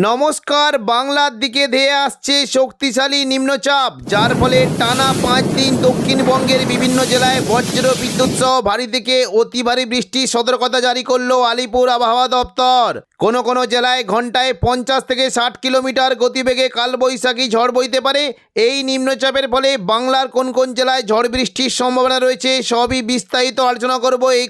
নমস্কার। বাংলার দিকে ধেয়ে আসছে শক্তিশালী নিম্নচাপ, যার ফলে টানা 5 দিন দক্ষিণবঙ্গের বিভিন্ন জেলায় বজ্র বিদ্যুৎ সহ ভারী থেকে অতি ভারী বৃষ্টির সতর্কতা জারি করলো আলিপুর আবহাওয়া দপ্তর। কোনো জেলায় ঘন্টায় 50 থেকে 60 কিলোমিটার গতিবেগে কালবৈশাখী ঝড় বইতে পারে। এই নিম্নচাপের ফলে বাংলার কোন জেলায় ঝড় বৃষ্টির সম্ভাবনা রয়েছে সবই বিস্তারিত আলোচনা করব এই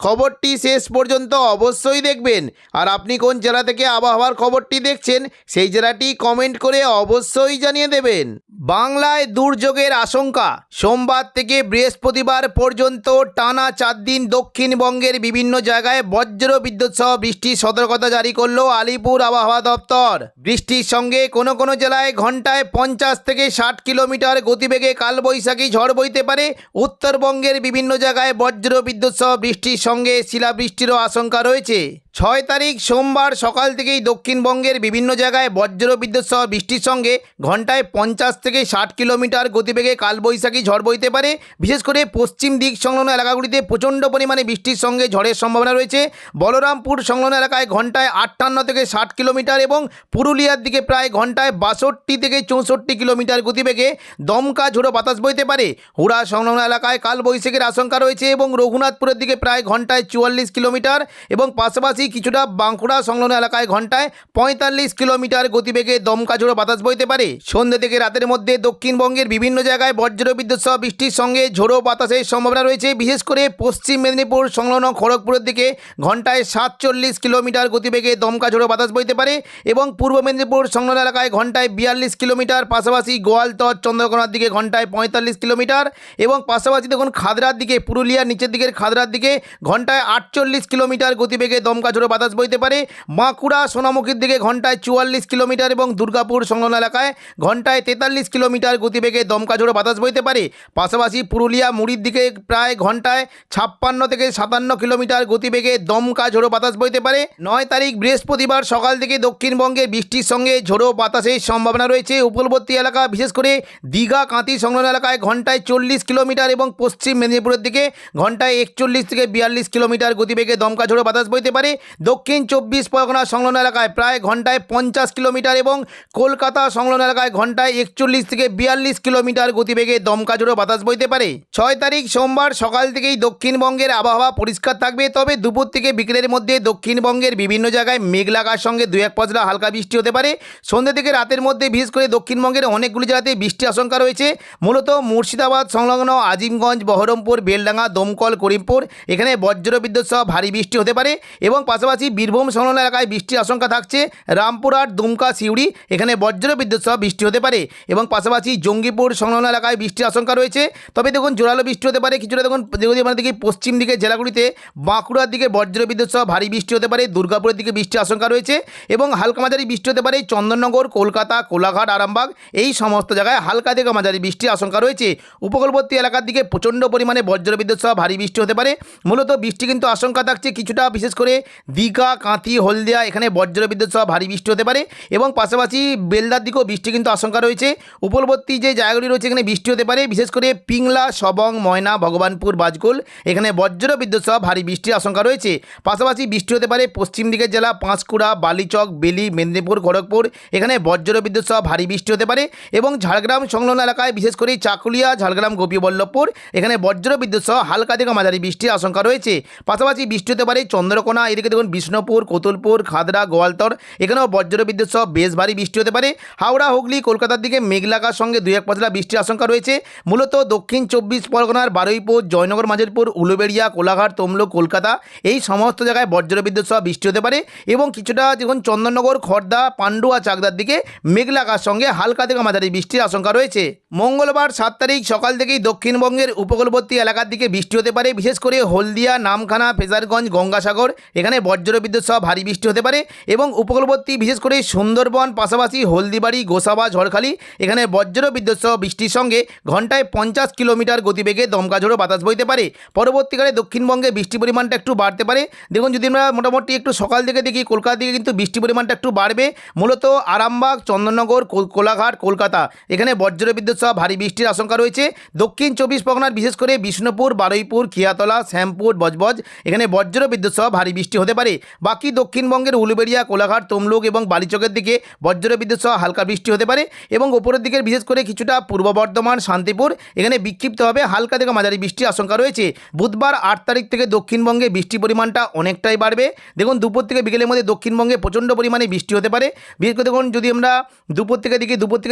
খবরটি শেষ পর্যন্ত অবশ্যই দেখবেন। আর আপনি কোন জেলা থেকে আবহাওয়ার খবরটি দেখছেন সেই জেলাটি কমেন্ট করে অবশ্যই জানিয়ে দেবেন। বাংলায় দুর্যোগের আশঙ্কা। সোমবার থেকে বৃহস্পতিবার পর্যন্ত টানা 4 দিন দক্ষিণবঙ্গের বিভিন্ন জায়গায় বজ্র বিদ্যুৎ সহ বৃষ্টির সতর্কতা জারি করলো আলিপুর আবহাওয়া দপ্তর। বৃষ্টির সঙ্গে কোনো জেলায় ঘন্টায় 50 থেকে 60 কিলোমিটার গতিবেগে কালবৈশাখী ঝড় বইতে পারে। উত্তরবঙ্গের বিভিন্ন জায়গায় বজ্র বিদ্যুৎ সহ বৃষ্টির সঙ্গে শিলাবৃষ্টিরও আশঙ্কা রয়েছে। 6 তারিখ সোমবার সকাল থেকেই দক্ষিণবঙ্গের বিভিন্ন জায়গায় বজ্র বিদ্যুৎ সহ বৃষ্টির সঙ্গে ঘন্টায় 50 থেকে 60 কিলোমিটার গতিবেগে কালবৈশাখী ঝড় বইতে পারে। বিশেষ করে পশ্চিম দিক সংলগ্ন এলাকাগুলিতে প্রচণ্ড পরিমাণে বৃষ্টির সঙ্গে ঝড়ের সম্ভাবনা রয়েছে। বলরামপুর সংলগ্ন এলাকায় ঘন্টায় 58 থেকে 60 কিলোমিটার এবং পুরুলিয়ার দিকে প্রায় ঘন্টায় 62 থেকে 64 কিলোমিটার গতিবেগে দমকা ঝোড়ো বাতাস বইতে পারে। হুড়া সংলগ্ন এলাকায় কালবৈশাখীর আশঙ্কা রয়েছে এবং রঘুনাথপুরের দিকে প্রায় ঘন্টায় 44 কিলোমিটার এবং পাশাপাশি কিছুটা বাঁকুড়া সংলগ্ন এলাকায় ঘন্টায় 45 কিলোমিটার গতিবেগে দমকা ঝোড়ো বাতাস বইতে পারে। সন্ধ্যে থেকে রাতের মধ্যে দক্ষিণবঙ্গের বিভিন্ন জায়গায় বজ্র বিদ্যুৎ সহ বৃষ্টির সঙ্গে ঝোড়ো বাতাসের সম্ভাবনা রয়েছে। বিশেষ করে পশ্চিম মেদিনীপুর সংলগ্ন খড়গপুরের দিকে ঘন্টায় 47 কিলোমিটার গতিবেগে দমকা ঝোড়ো বাতাস বইতে পারে এবং পূর্ব মেদিনীপুর সংলগ্ন এলাকায় ঘন্টায় 42 কিলোমিটার, পাশাপাশি গোয়ালতর চন্দ্রকোনার দিকে ঘন্টায় 45 কিলোমিটার এবং পাশাপাশি দেখুন খাদরার দিকে, পুরুলিয়ার নিচের দিকের খাদরার দিকে ঘন্টায় 48 কিলোমিটার গতিবেগে দমকা ঝোড়ো বাতাস বইতে পারে। বাঁকুড়া সোনামুখীর দিকে ঘন্টায় 44 কিলোমিটার এবং দুর্গাপুর সংলগ্ন এলাকায় ঘন্টায় 43 কিলোমিটার গতিবেগে দমকা ঝোড়ো বাতাস বইতে পারে। পাশাপাশি পুরুলিয়া মুড়ির দিকে প্রায় ঘন্টায় 56 থেকে 57 কিলোমিটার গতিবেগে দমকা ঝোড়ো বাতাস বইতে পারে। 9 তারিখ বৃহস্পতিবার সকাল থেকে দক্ষিণবঙ্গে বৃষ্টির সঙ্গে ঝোড়ো বাতাসের সম্ভাবনা রয়েছে। উপকূলবর্তী এলাকা বিশেষ করে দীঘা কাঁথি সংলগ্ন এলাকায় ঘন্টায় 40 কিলোমিটার এবং পশ্চিম মেদিনীপুরের দিকে ঘন্টায় 41 থেকে 42 কিলোমিটার গতিবেগে দমকা ঝোড়ো বাতাস বইতে পারে। দক্ষিণ 24 পরগনা সংলগ্ন এলাকায় প্রায় ঘন্টায় 50 কিলোমিটার এবং কলকাতা সংলগ্ন এলাকায় ঘন্টায় 41 থেকে 42 কিলোমিটার গতিবেগে দমকা ঝোড়ো বাতাস বইতে পারে। 6 তারিখ সোমবার সকাল থেকেই দক্ষিণবঙ্গের আবহাওয়া পরিষ্কার থাকবে, তবে দুপুর থেকে বিকেলের মধ্যে দক্ষিণবঙ্গের বিভিন্ন জায়গায় মেঘলাকার সঙ্গে 2-1 পশলা হালকা বৃষ্টি হতে পারে। সন্ধ্যে থেকে রাতের মধ্যে বিশেষ করে দক্ষিণবঙ্গের অনেকগুলি জায়গাতে বৃষ্টির আশঙ্কা রয়েছে। মূলত মুর্শিদাবাদ সংলগ্ন আজিমগঞ্জ, বহরমপুর, বেলডাঙ্গা, দমকল, করিমপুর এখানে বজ্র বিদ্যুৎ সহ ভারী বৃষ্টি হতে পারে এবং পাশাপাশি বীরভূম সংলগ্ন এলাকায় বৃষ্টির আশঙ্কা থাকছে। রামপুরহাট, দুমকা, সিউড়ি এখানে বজ্র বিদ্যুৎ সহ বৃষ্টি হতে পারে এবং পাশাপাশি জঙ্গিপুর সংলগ্ন এলাকায় বৃষ্টির আশঙ্কা রয়েছে। তবে দেখুন জোরালো বৃষ্টি হতে পারে কিছুটা। দেখুন যদি আমাদের দিকে পশ্চিম দিকে জেলাগুলিতে বাঁকুড়ার দিকে বজ্র বিদ্যুৎ সহ ভারী বৃষ্টি হতে পারে, দুর্গাপুরের দিকে বৃষ্টির আশঙ্কা রয়েছে এবং হালকা মাঝারি বৃষ্টি হতে পারে চন্দননগর, কলকাতা, কোলাঘাট, আরামবাগ এই সমস্ত জায়গায় হালকা থেকে মাঝারি বৃষ্টির আশঙ্কা রয়েছে। উপকূলবর্তী এলাকার দিকে প্রচণ্ড পরিমাণে বজ্র বিদ্যুৎ সহ ভারী বৃষ্টি হতে পারে। মূলত বৃষ্টি কিন্তু আশঙ্কা থাকছে কিছুটা, বিশেষ করে দীঘা, কাঁথি, হলদিয়া এখানে বজ্র বিদ্যুৎ সহ ভারী বৃষ্টি হতে পারে এবং পাশাপাশি বেলদার দিকেও বৃষ্টি কিন্তু আশঙ্কা রয়েছে। উপকূলবর্তী যে জায়গাগুলি রয়েছে এখানে বৃষ্টি হতে পারে, বিশেষ করে পিংলা, সবং, ময়না, ভগবানপুর, বাজকুল এখানে বজ্র বিদ্যুৎ সহ ভারী বৃষ্টির আশঙ্কা রয়েছে। পাশাপাশি বৃষ্টি হতে পারে পশ্চিম দিকের জেলা পাঁশকুড়া, বালিচক, বেলি, মেদিনীপুর, খড়গপুর এখানে বজ্র বিদ্যুৎ সহ ভারী বৃষ্টি হতে পারে এবং ঝাড়গ্রাম সংলগ্ন এলাকায় বিশেষ করে চাকুলিয়া, ঝাড়গ্রাম, গোপীবল্লভপুর এখানে বজ্র বিদ্যুৎ সহ হালকা থেকে মাঝারি বৃষ্টির আশঙ্কা রয়েছে। পাশাপাশি বৃষ্টি হতে পারে চন্দ্রকোনা, এদিকে দেখুন বিষ্ণুপুর, কোতুলপুর, খাদরা, গোয়ালতর এখানেও বজ্র বিদ্যুৎ সহ বেশ ভারী বৃষ্টি হতে পারে। হাওড়া, হুগলি, কলকাতার দিকে মেঘলাকার সঙ্গে 2-1 পশলা বৃষ্টির আশঙ্কা রয়েছে। মূলত দক্ষিণ 24 পরগনার বারুইপুর, জয়নগর, মাঝেরপুর, উলুবেড়িয়া, কোলাঘাট, তমলুক, কলকাতা এই সমস্ত জায়গায় বজ্র বিদ্যুৎ সহ বৃষ্টি হতে পারে এবং কিছুটা দেখুন চন্দননগর, খড়দা, পান্ডুয়া, চাকদার দিকে মেঘলাকার সঙ্গে হালকা থেকে মাঝারি বৃষ্টির আশঙ্কা রয়েছে। মঙ্গলবার 7 তারিখ সকাল থেকেই দক্ষিণবঙ্গের উপকূলবর্তী এলাকার দিকে বৃষ্টি হতে পারে, বিশেষ করে হলদিয়া, নামখানা, ফেজারগঞ্জ, গঙ্গাসাগর এখানে বজ্র বিদ্যুৎ সহ ভারী বৃষ্টি হতে পারে এবং উপকূলবর্তী বিশেষ করে সুন্দরবন, পাশাপাশি হলদিবাড়ি, গোসাবা, ঝড়খালি এখানে বজ্র বিদ্যুৎ সহ বৃষ্টির সঙ্গে ঘন্টায় 50 কিলোমিটার গতিবেগে দমকা ঝোড়ো বাতাস বইতে পারে। পরবর্তীকালে দক্ষিণবঙ্গে বৃষ্টির পরিমাণটা একটু বাড়তে পারে। দেখুন যদি আমরা মোটামুটি একটু সকাল থেকে দেখি কলকাতা দিকে কিন্তু বৃষ্টির পরিমাণটা একটু বাড়বে। মূলত আরামবাগ, চন্দননগর, কোলাঘাট, কলকাতা এখানে বজ্র বিদ্যুৎ সহ ভারী বৃষ্টির আশঙ্কা রয়েছে। দক্ষিণ 24 পরগনার বিশেষ করে বিষ্ণুপুর, বারুইপুর, খিয়াতলা, শ্যামপুর, বজবজ এখানে বজ্র বিদ্যুৎ সহ ভারী বৃষ্টি হতে হতে পারে। বাকি দক্ষিণবঙ্গের উলুবেড়িয়া, কোলাঘাট, তমলুক এবং বালিচকের দিকে বজ্রবিদ্যুৎ সহ হালকা বৃষ্টি হতে পারে এবং ওপরের দিকের বিশেষ করে কিছুটা পূর্ব বর্ধমান, শান্তিপুর এখানে বিক্ষিপ্তভাবে হালকা থেকে মাঝারি বৃষ্টির আশঙ্কা রয়েছে। বুধবার 8 তারিখ থেকে দক্ষিণবঙ্গে বৃষ্টির পরিমাণটা অনেকটাই বাড়বে। দেখুন দুপুর থেকে বিকেলের মধ্যে দক্ষিণবঙ্গে প্রচণ্ড পরিমাণে বৃষ্টি হতে পারে। বিশেষ করে দেখুন যদি আমরা দুপুর থেকে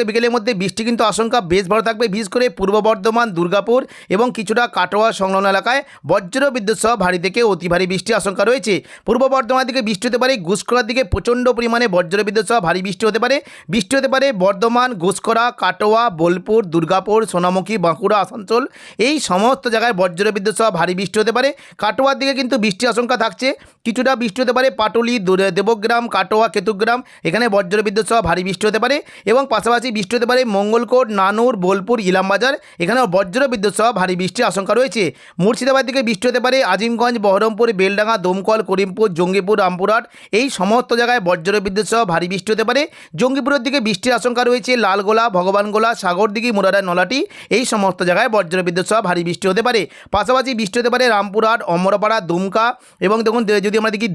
বিকেলের মধ্যে বৃষ্টি কিন্তু আশঙ্কা বেশ ভালো থাকবে। বিশেষ করে পূর্ব বর্ধমান, দুর্গাপুর এবং কিছুটা কাটোয়া সংলগ্ন এলাকায় বজ্রবিদ্যুৎ সহ ভারী থেকে অতি ভারী বৃষ্টির আশঙ্কা রয়েছে। পূর্ব বর্ধমানের দিকে বৃষ্টি হতে পারে, ঘুষকরার দিকে প্রচণ্ড পরিমাণে বজ্রবিদ্যুৎ সহ ভারী বৃষ্টি হতে পারে। বর্ধমান, ঘুষকরা, কাটোয়া, বোলপুর, দুর্গাপুর, সোনামুখী, বাঁকুড়া, আসানসোল এই সমস্ত জায়গায় বজ্রবিদ্যুৎ সহ ভারী বৃষ্টি হতে পারে। কাটোয়ার দিকে কিন্তু বৃষ্টির আশঙ্কা থাকছে, কিছুটা বৃষ্টি হতে পারে পাটুলি, দেবগ্রাম, কাটোয়া, কেতুগ্রাম এখানে বজ্রবিদ্যুৎ সহ ভারী বৃষ্টি হতে পারে এবং পাশাপাশি বৃষ্টি হতে পারে মঙ্গলকোট, নানুর, বোলপুর, ইলামবাজার এখানেও বজ্রবিদ্যুৎ সহ ভারী বৃষ্টির আশঙ্কা রয়েছে। মুর্শিদাবাদ দিকে বৃষ্টি হতে পারে আজিমগঞ্জ, বহরমপুর, বেলডাঙ্গা, দমকল, করিমপুর, জঙ্গিপুর, রামপুরহাট এই সমস্ত জায়গায় বজ্রবিদ্যুৎ সহ ভারী বৃষ্টি হতে পারে। জঙ্গিপুরের দিকে বৃষ্টির আশঙ্কা রয়েছে লালগোলা, ভগবানগোলা, সাগরদিঘি, মুরাদার, নলাটি এই সমস্ত জায়গায় বজ্রবিদ্যুৎ সহ ভারী বৃষ্টি হতে পারে। পাশাপাশি বৃষ্টি হতে পারে রামপুরহাট, অমরপাড়া, দুমকা এবং দেখুন যদি আমরা দেখি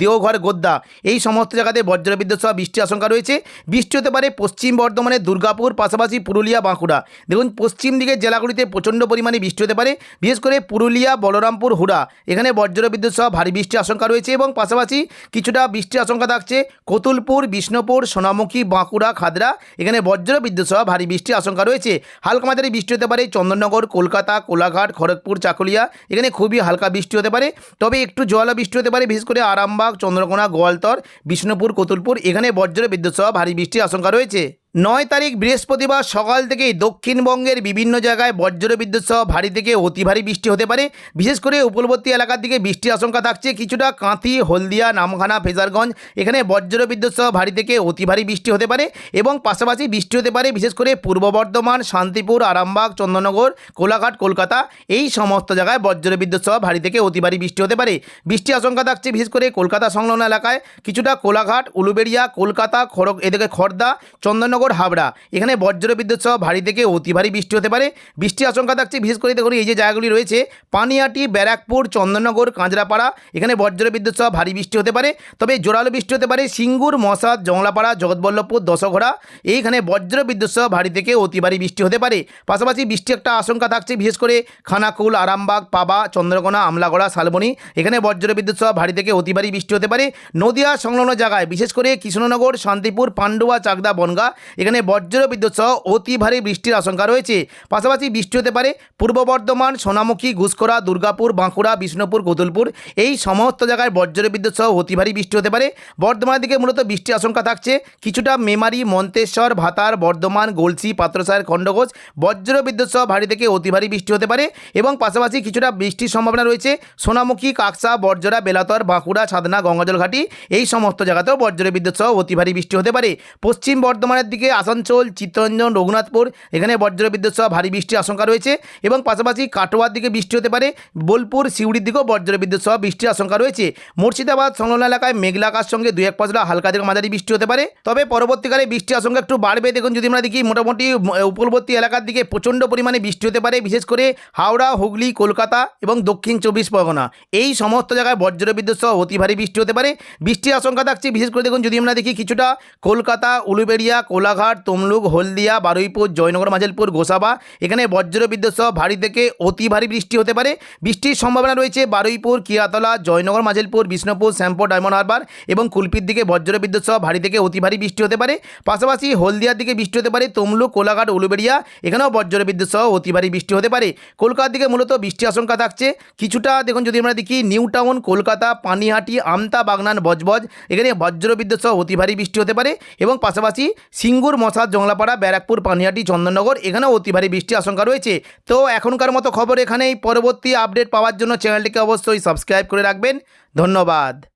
দেওঘর, গোদ্দা এই সমস্ত জায়গাতে বজ্রবিদ্যুৎ সহ বৃষ্টির আশঙ্কা রয়েছে। বৃষ্টি হতে পারে পশ্চিম বর্ধমানের দুর্গাপুর, পাশাপাশি পুরুলিয়া, বাঁকুড়া। দেখুন পশ্চিম দিকের জেলাগুলিতে প্রচণ্ড পরিমাণে বৃষ্টি হতে পারে, বিশেষ করে পুরুলিয়া, বলরামপুর, হুড়া এখানে বজ্রবিদ্যুৎ সহ ভারী বৃষ্টির আশঙ্কা রয়েছে এবং পাশাপাশি কিছুটা বৃষ্টির আশঙ্কা থাকছে কতুলপুর, বিষ্ণুপুর, সোনামুখী, বাঁকুড়া, খাদরা এখানে বজ্রবিদ্যুৎ সহ ভারী বৃষ্টির আশঙ্কা রয়েছে। হালকা মাঝারি বৃষ্টি হতে পারে চন্দননগর, কলকাতা, কোলাঘাট, খড়গপুর, চাকুলিয়া এখানে খুবই হালকা বৃষ্টি হতে পারে। তবে একটু জোয়ালা বৃষ্টি হতে পারে বিশেষ করে আরামবাগ, চন্দ্রকোনা, গোয়ালতর, বিষ্ণুপুর, কতুলপুর এখানে বজ্রবিদ্যুৎ সহ ভারী বৃষ্টির আশঙ্কা রয়েছে। 9 তারিখ বৃহস্পতিবার সকাল থেকেই দক্ষিণবঙ্গের বিভিন্ন জায়গায় বজ্রবিদ্যুৎ সহ ভারী থেকে অতি ভারী বৃষ্টি হতে পারে। বিশেষ করে উপকূলবর্তী এলাকার দিকে বৃষ্টির আশঙ্কা থাকছে, কিছুটা কাঁথি, হলদিয়া, নামখানা, ফেজারগঞ্জ এখানে বজ্রবিদ্যুৎ সহ ভারী থেকে অতি ভারী বৃষ্টি হতে পারে এবং পাশাপাশি বৃষ্টি হতে পারে বিশেষ করে পূর্ব বর্ধমান, শান্তিপুর, আরামবাগ, চন্দননগর, কোলাঘাট, কলকাতা এই সমস্ত জায়গায় বজ্রবিদ্যুৎ সহ ভারী থেকে অতি ভারী বৃষ্টি হতে পারে। বৃষ্টির আশঙ্কা থাকছে বিশেষ করে কলকাতা সংলগ্ন এলাকায়, কিছুটা কোলাঘাট, উলুবেড়িয়া, কলকাতা, এদিকে খড়দা, চন্দননগর, হাবড়া এখানে বজ্রবিদ্যুৎ সহ ভারী থেকে অতি ভারী বৃষ্টি হতে পারে। বৃষ্টির আশঙ্কা থাকছে বিশেষ করে দেখুন এই যে জায়গাগুলি রয়েছে পানিহাটি, ব্যারাকপুর, চন্দননগর, কাঁচরাপাড়া এখানে বজ্রবিদ্যুৎ সহ ভারী বৃষ্টি হতে পারে। তবে জোরালো বৃষ্টি হতে পারে সিঙ্গুর, মশাদ, জংলাপাড়া, জগৎবল্লভপুর, দশঘোড়া এইখানে বজ্রবিদ্যুৎ সহ ভারী থেকে অতি ভারী বৃষ্টি হতে পারে। পাশাপাশি বৃষ্টির একটা আশঙ্কা থাকছে বিশেষ করে খানাকুল, আরামবাগ, পাবা, চন্দ্রকোনা, আমলাগড়া, শালবনী এখানে বজ্রবিদ্যুৎ সহ ভারী থেকে অতি ভারী বৃষ্টি হতে পারে। নদিয়া সংলগ্ন জায়গায় বিশেষ করে কৃষ্ণনগর, শান্তিপুর, পান্ডুয়া, চাকদা, বনগাঁ এখানে বজ্রবিদ্যুৎ সহ অতি ভারী বৃষ্টির আশঙ্কা রয়েছে। পাশাপাশি বৃষ্টি হতে পারে পূর্ব বর্ধমান, সোনামুখী, ঘুষকরা, দুর্গাপুর, বাঁকুড়া, বিষ্ণুপুর, কতুলপুর এই সমস্ত জায়গায় বজ্রবিদ্যুৎ সহ অতি ভারী বৃষ্টি হতে পারে। বর্ধমানের দিকে মূলত বৃষ্টির আশঙ্কা থাকছে, কিছুটা মেমারি, মন্তেশ্বর, ভাতার, বর্ধমান, গলসি, পাত্রসায়ের, খণ্ডঘোষ বজ্রবিদ্যুৎ সহ ভারী থেকে অতি ভারী বৃষ্টি হতে পারে এবং পাশাপাশি কিছুটা বৃষ্টির সম্ভাবনা রয়েছে সোনামুখী, কাকসা, বরজরা, বেলাতর, বাঁকুড়া, ছাদনা, গঙ্গাজল ঘাটি এই সমস্ত জায়গাতেও বজ্রবিদ্যুৎ সহ অতি ভারী বৃষ্টি হতে পারে। পশ্চিম বর্ধমানের দিকে আসানসোল, চিত্তরঞ্জন, রঘুনাথপুর এখানে বজ্রবিদ্যুৎ সহ ভারী বৃষ্টির আশঙ্কা রয়েছে এবং পাশাপাশি কাটোয়ার দিকে বৃষ্টি হতে পারে, বোলপুর, সিউড়ির দিকেও বজ্রবিদ্যুৎ সহ বৃষ্টির আশঙ্কা রয়েছে। মুর্শিদাবাদ সংলগ্ন এলাকায় মেঘলা আকাশ সঙ্গে 2-1 পশলা হালকা থেকে মাঝারি বৃষ্টি হতে পারে। তবে পরবর্তীকালে বৃষ্টির আশঙ্কা একটু বাড়বে। দেখুন যদি আমরা দেখি মোটামুটি উপকূলবর্তী এলাকার দিকে প্রচণ্ড পরিমাণে বৃষ্টি হতে পারে বিশেষ করে হাওড়া, হুগলি, কলকাতা এবং দক্ষিণ 24 পরগনা এই সমস্ত জায়গায় বজ্রবিদ্যুৎ সহ অতি ভারী বৃষ্টি হতে পারে। বৃষ্টির আশঙ্কা থাকছে বিশেষ করে দেখুন যদি আমরা দেখি কিছুটা কলকাতা, উলুবেড়িয়া, কোলাঘাট, তমলুক, হলদিয়া, বারুইপুর, জয়নগর, মাঝেলপুর, গোসাবা এখানে বজ্রবিদ্যুৎ সহ ভারী থেকে অতি ভারী বৃষ্টি হতে পারে। বৃষ্টির সম্ভাবনা রয়েছে বারুইপুর, কিয়াতলা, জয়নগর, মাঝেলপুর, বিষ্ণুপুর, শ্যামপুর, ডায়মন্ড হারবার এবং কুলপির দিকে বজ্রবিদ্যুৎ সহ ভারী থেকে অতি ভারী বৃষ্টি হতে পারে। পাশাপাশি হলদিয়ার দিকে বৃষ্টি হতে পারে তমলুক, কোলাঘাট, উলুবেড়িয়া এখানেও বজ্রবিদ্যুৎ সহ অতি ভারী বৃষ্টি হতে পারে। কলকাতার দিকে মূলত বৃষ্টির আশঙ্কা থাকছে কিছুটা দেখুন যদি আমরা দেখি নিউ টাউন, কলকাতা, পানিহাটি, আমতা, বাগনান, বজবজ এখানে বজ্রবিদ্যুৎ সহ অতি ভারী বৃষ্টি হতে পারে এবং পাশাপাশি সিঙ্গুর, মশাদ, জংলাপাড়া, ব্যারাকপুর, পানিহাটি, চন্দননগর এখানেও অতি ভারী বৃষ্টির আশঙ্কা রয়েছে। তো এখনকার মতো খবর এখানেই। পরবর্তী আপডেট পাওয়ার জন্য চ্যানেলটিকে অবশ্যই সাবস্ক্রাইব করে রাখবেন। ধন্যবাদ।